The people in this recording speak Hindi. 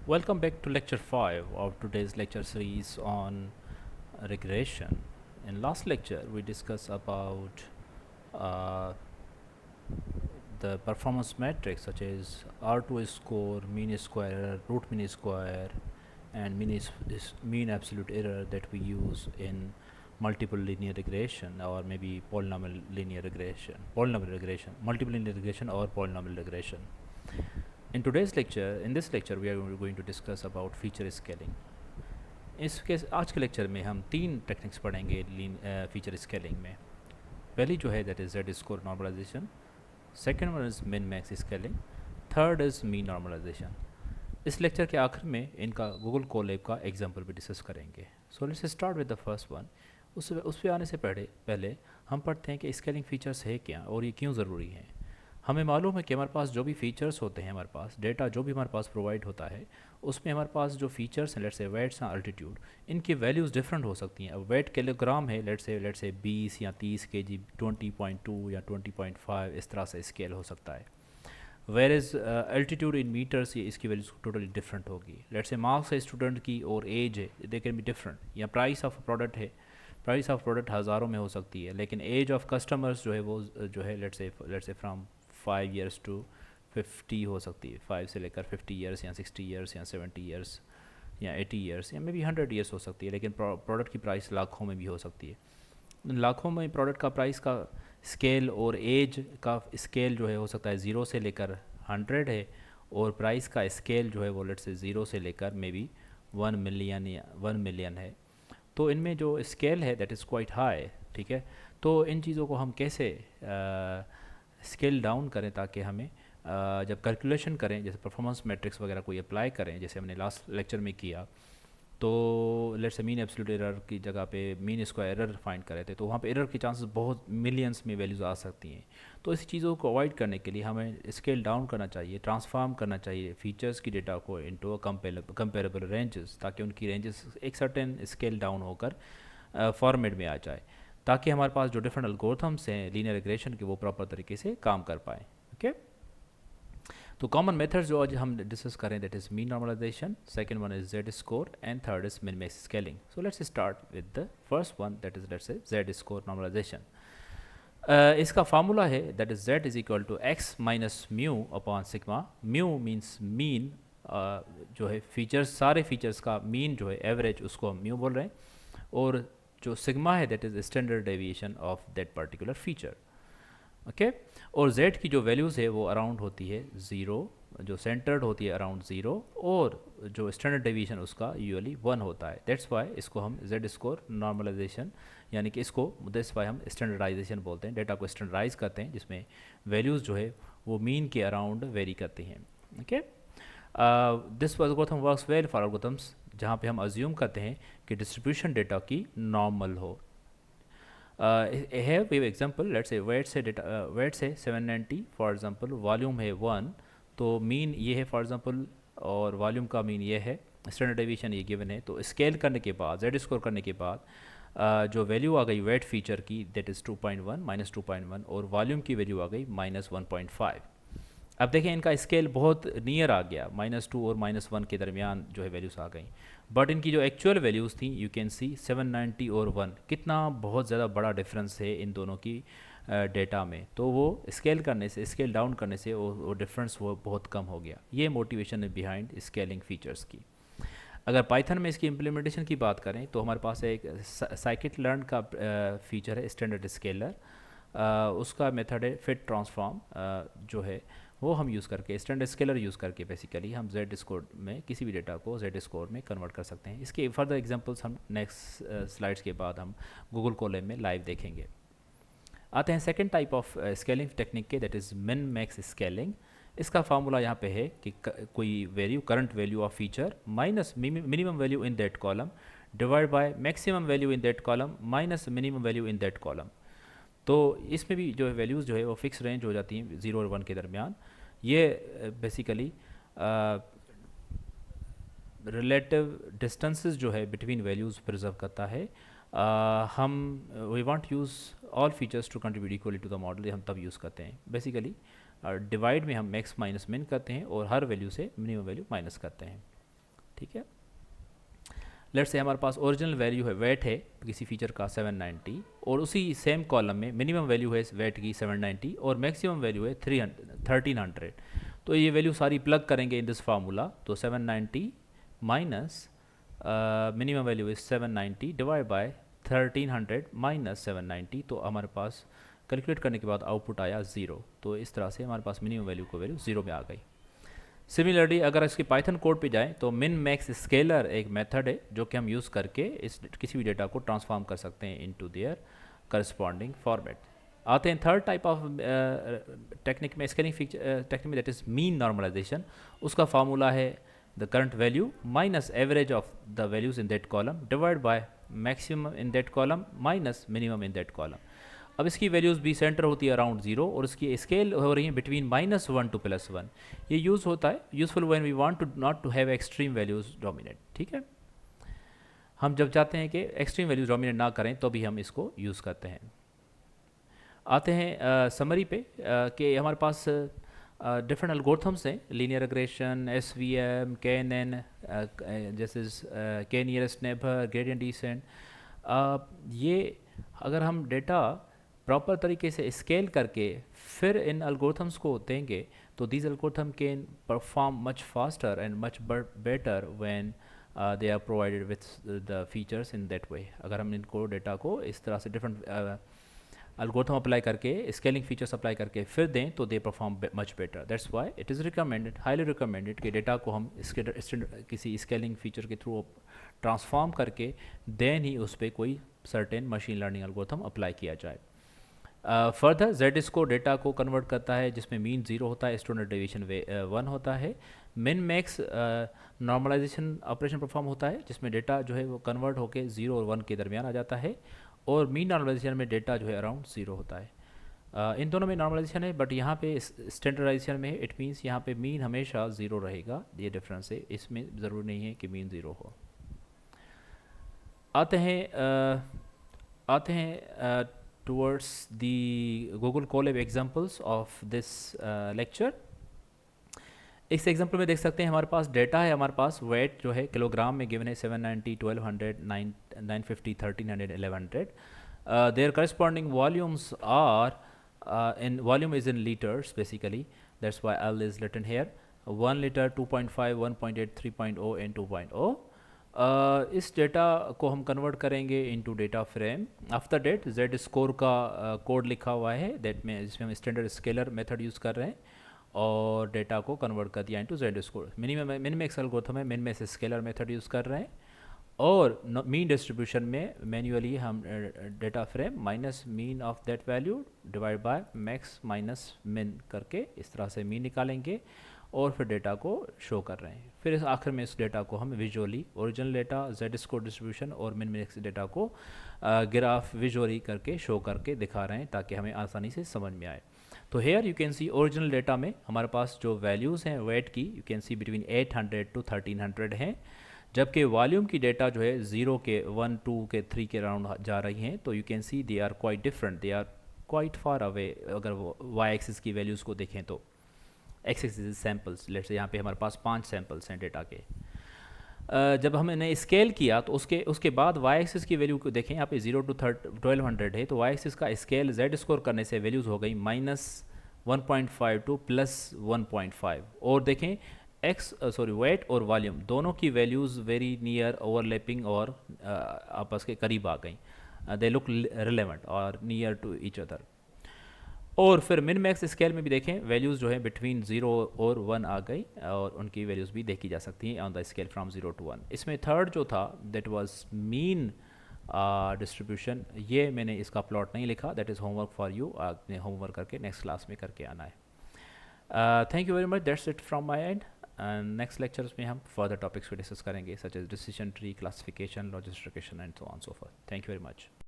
Welcome back to lecture 5 of today's lecture series on regression. In last lecture, we discussed about uh, the performance metrics such as R2 score, mean square error, root mean square, and mean absolute error that we use in multiple linear regression or maybe multiple linear regression or polynomial regression. In this lecture, we are going to discuss about feature scaling. इसके आज के लेक्चर में हम तीन टेक्निक्स पढ़ेंगे फीचर स्केलिंग में. पहली जो है that is Z score normalisation, second one is min max scaling, third is mean normalisation. इस लेक्चर के आखिर में इनका गूगल कोलैब का एग्जांपल भी डिस्कस करेंगे. So let's start with the first one. उस पे आने से पहले हम पढ़ते हैं कि स्केलिंग फ़ीचर्स है क्या और ये क्यों ज़रूरी हैं. हमें मालूम है कि हमारे पास जो भी फीचर्स होते हैं, हमारे पास डेटा जो भी हमारे पास प्रोवाइड होता है, उसमें हमारे पास जो फीचर्स हैं, लेट्स से वेट्स हैं, अल्टीट्यूड, इनकी वैल्यूज़ डिफरेंट हो सकती हैं. अब वेट किलोग्राम है, लेट्स से 20 या 30 kg, 20.2 या 20.5 इस तरह से स्केल हो सकता है. Where is altitude in metres, ये इसकी वैल्यूज टोटली डिफरेंट होगी. लेट्स से मार्क्स है स्टूडेंट की और एज है, दे कैन बी डिफरेंट. या प्राइस ऑफ प्रोडक्ट है, प्राइस ऑफ प्रोडक्ट हज़ारों में हो सकती है, लेकिन एज ऑफ कस्टमर्स जो है वो जो है let's say from 5 years to 50 हो सकती है. 5 से लेकर 50 years या 60 years या 70 years या 80 years या मे बी 100 years हो सकती है. लेकिन प्रोडक्ट की प्राइस लाखों में भी हो सकती है. लाखों में प्रोडक्ट का प्राइस का स्केल और एज का स्केल जो है हो सकता है 0 से लेकर 100 है, और प्राइस का स्केल जो है वो लेट से 0 से लेकर मे बी 1 million या 1 million है. तो इनमें जो स्केल है दैट इज़ क्वाइट हाई. ठीक है, तो इन चीज़ों को हम कैसे स्केल डाउन करें ताकि हमें जब कैलकुलेशन करें, जैसे परफॉर्मेंस मैट्रिक्स वगैरह कोई अप्लाई करें, जैसे हमने लास्ट लेक्चर में किया, तो let's say mean absolute error की जगह पे मीन स्क्वायर एरर फाइंड कर रहे थे, तो वहाँ पे एरर के चांसेस बहुत मिलियंस में वैल्यूज़ आ सकती हैं. तो इस चीज़ों को अवॉइड करने के लिए हमें स्केल डाउन करना चाहिए, ट्रांसफॉर्म करना चाहिए फीचर्स की डेटा को इनटू कंपेरेबल रेंजेस, ताकि उनकी रेंजेस एक सर्टेन स्केल डाउन होकर फॉर्मेट में आ जाए, ताकि हमारे पास जो डिफरेंट एल्गोरिथम्स हैं लीनियर रिग्रेशन के वो प्रॉपर तरीके से काम कर पाएँ. ओके, तो कॉमन मेथड्स जो आज हम डिस्कस करें that is mean normalisation, second one is Z score, and third is min max scaling. So let's start with the first one that is let's say Z score normalisation. इसका फार्मूला है that is Z is equal to X minus mu upon sigma. Mu means mean, जो है फीचर्स, सारे फीचर्स का मीन जो है एवरेज, उसको हम म्यू बोल रहे हैं, और जो सिग्मा है that is standard deviation of that particular feature. Okay, और z की जो वैल्यूज़ है वो अराउंड होती है ज़ीरो, जो सेंटर्ड होती है अराउंड ज़ीरो, और जो स्टैंडर्ड डेविएशन उसका यूजुअली 1 होता है. दैट्स वाई इसको हम z स्कोर नॉर्मलाइजेशन, यानी कि इसको दैट्स वाई हम स्टैंडर्डाइजेशन बोलते हैं. डेटा को स्टैंडर्डाइज करते हैं जिसमें वैल्यूज़ जो है वो मीन के अराउंड वेरी करती हैं. Okay, this algorithm works well for algorithms जहाँ पे हम अज्यूम करते हैं कि डिस्ट्रीब्यूशन डेटा की नॉर्मल हो. here we have example, let's say weight से 790 फॉर एग्जांपल, वॉल्यूम है 1, तो मीन ये है फॉर एग्जांपल, और वॉल्यूम का मीन ये है, स्टैंडर्ड डेविएशन ये गिवन है. तो स्केल करने के बाद, जेड स्कोर करने के बाद जो वैल्यू आ गई वेट फीचर की दैट इज़ 2.1 माइनस 2.1, और वॉल्यूम की वैल्यू आ गई माइनस 1.5. अब देखें इनका स्केल बहुत नियर आ गया, -2 और -1 के दरमियान जो है वैल्यूज़ आ गई, बट इनकी जो एक्चुअल वैल्यूज़ थी यू कैन सी 790 और 1, कितना बहुत ज़्यादा बड़ा डिफरेंस है इन दोनों की डेटा में. तो वो स्केल करने से, स्केल डाउन करने से वो डिफरेंस वो बहुत कम हो गया. ये मोटिवेशन है बिहाइंड स्केलिंग फीचर्स की. अगर पाइथन में इसकी इम्प्लीमेंटेशन की बात करें तो हमारे पास एक साइकिट लर्न का फीचर है, स्टैंडर्ड स्केलर. उसका मेथड है फिट ट्रांसफॉर्म, जो है वो हम यूज़ करके, स्टैंडर्ड स्केलर यूज़ करके बेसिकली हम जेड स्कोर में किसी भी डेटा को जेड स्कोर में कन्वर्ट कर सकते हैं. इसके फर्दर एग्जांपल्स हम नेक्स्ट स्लाइड्स के बाद हम गूगल कोलैब में लाइव देखेंगे. आते हैं second type of scaling technique के, that is min max scaling. इसका फार्मूला यहाँ पे है कि कोई value, current value of feature minus minimum value in that column divide by maximum value in that column minus minimum value in that column. तो इसमें भी जो है वैल्यूज़ जो है वो फिक्स रेंज हो जाती हैं 0 और 1 के दरमियान. ये बेसिकली रिलेटिव डिस्टेंसेस जो है बिटवीन वैल्यूज़ प्रिजर्व करता है. हम we want use all features to contribute equally to the model, हम तब यूज़ करते हैं बेसिकली. डिवाइड में हम मैक्स माइनस मिन करते हैं और हर वैल्यू से मिनिमम वैल्यू माइनस करते हैं. ठीक है। लेट्स से हमारे पास ओरिजिनल वैल्यू है, वेट है किसी फीचर का 790, और उसी सेम कॉलम में मिनिमम वैल्यू है वेट की 790 और मैक्सिमम वैल्यू है 1300। तो ये वैल्यू सारी प्लग करेंगे इन दिस फार्मूला। तो 790 minus minimum value is 790 divide by 1300 minus 790, तो हमारे पास कैलकुलेट करने के बाद आउटपुट आया 0। तो इस तरह से हमारे पास मिनिमम वैल्यू को वैल्यू 0 में आ गई। सिमिलरली अगर इसकी पाइथन कोड पे जाएं तो मिन मैक्स स्केलर एक मेथड है जो कि हम यूज़ करके इस किसी भी डेटा को ट्रांसफॉर्म कर सकते हैं इनटू देयर करस्पॉन्डिंग फॉर्मेट। आते हैं थर्ड टाइप ऑफ टेक्निक में, स्केलिंग फीचर टेक्निक में, दैट इज़ मीन नॉर्मलाइजेशन। उसका फार्मूला है the current value minus average of the values in that column divide by maximum in that column minus minimum in that column. अब इसकी वैल्यूज़ भी सेंटर होती है अराउंड 0 और इसकी स्केल हो रही है बिटवीन -1 टू +1। ये यूज़ होता है useful when we want to not to have extreme values dominate. ठीक है, हम जब चाहते हैं कि एक्सट्रीम वैल्यूज डोमिनेट ना करें तो भी हम इसको यूज़ करते हैं। आते हैं समरी पे कि हमारे पास डिफरेंट एल्गोरिथम्स हैं, लीनियर रिग्रेशन, SVM, KNN, जैसे K nearest neighbour, gradient descent. ये अगर हम डेटा प्रॉपर तरीके से स्केल करके फिर इन एल्गोरिथम्स को देंगे तो these algorithm can perform much faster and much better when they are provided with the features in that way. अगर हम इनको डेटा को इस तरह से डिफरेंट एल्गोरिथम अप्लाई करके, स्केलिंग फीचर्स अप्लाई करके फिर दें तो they perform much better. That's why it is recommended, highly recommended कि डेटा को हम किसी स्केलिंग फीचर के थ्रू ट्रांसफॉर्म करके देन ही उस पर कोई certain machine learning algorithm apply किया जाए। फर्दर जेड स्कोर डेटा को कन्वर्ट करता है जिसमें मीन 0 होता है, स्टैंडर्ड डेविएशन 1 होता है। Min max normalisation operation perform होता है जिसमें डेटा जो है वो कन्वर्ट होकर 0 और 1 के दरमियान आ जाता है, और मीन नॉर्मलाइजेशन में डेटा जो है अराउंड 0 होता है। इन दोनों में नॉर्मलाइजेशन है, बट यहाँ पे स्टैंडर्डाइजेशन में इट मीन्स यहाँ पे मीन हमेशा 0 रहेगा। ये डिफरेंस है, इसमें ज़रूरी नहीं है कि मीन 0 हो। आते हैं towards the Google Colab examples of this lecture। इस एग्जाम्पल में देख सकते हैं हमारे पास डेटा है, हमारे पास वेट जो है किलोग्राम में गिवन है 790, 1200, 950, 1300, 1100। Their corresponding volumes are in volume is in liters basically, that's why L is written here, 1 liter, 2.5, 1.8, 3.0 and 2.0। इस डेटा को हम कन्वर्ट करेंगे into data frame. After date Z score का कोड लिखा हुआ है दैट में, जिसमें हम स्टैंडर्ड स्केलर मेथड यूज़ कर रहे हैं और डेटा को कन्वर्ट कर दिया into Z score. Min max algorithm में min max scalar method use कर रहे हैं, और मीन डिस्ट्रीब्यूशन में मैन्युअली हम data frame minus mean of that value divide by max minus मिन करके इस तरह से मीन निकालेंगे और फिर डेटा को शो कर रहे हैं। फिर इस आखिर में इस डेटा को हम visually original data, Z score distribution और मिन मैक्स डेटा को ग्राफ विजुअली करके शो करके दिखा रहे हैं ताकि हमें आसानी से समझ में आए। तो here you can see original data में हमारे पास जो वैल्यूज़ हैं वेट की, you can see between 800 to 1300 हैं, जबकि वॉल्यूम की डेटा जो है 0 के 1, 2 के 3 के राउंड जा रही हैं। तो you can see they are quite different, they are quite far away. अगर वो वाई एक्सिस की वैल्यूज़ को देखें तो x axis samples, let's say यहाँ पे हमारे पास 5 सैम्पल्स हैं डेटा के। जब हमने स्केल किया तो उसके बाद वाई एक्सिस की वैल्यू को देखें, यहाँ पे 0 to 1200 है, तो वाई एक्सिस का स्केल जेड स्कोर करने से वैल्यूज़ हो गई -1.5 to +1.5। और देखें वेट और वॉल्यूम दोनों की वैल्यूज़ वेरी नियर ओवरलैपिंग और आपस के करीब आ गई, दे लुक रिलेवेंट और नियर टू ईच अदर। और फिर मिन मैक्स स्केल में भी देखें वैल्यूज़ जो है बिटवीन 0 और 1 आ गई, और उनकी वैल्यूज़ भी देखी जा सकती हैं on the scale from 0 to 1। इसमें थर्ड जो था दैट वाज मीन डिस्ट्रीब्यूशन, ये मैंने इसका प्लॉट नहीं लिखा, that is homework for you, आपने होमवर्क करके नेक्स्ट क्लास में करके आना है। Thank you very much, that's it from my end. Next lectures में हम फर्दर टॉपिक्स को डिस्कस करेंगे such as decision tree, classification, logistication and so on so forth. Thank you very much.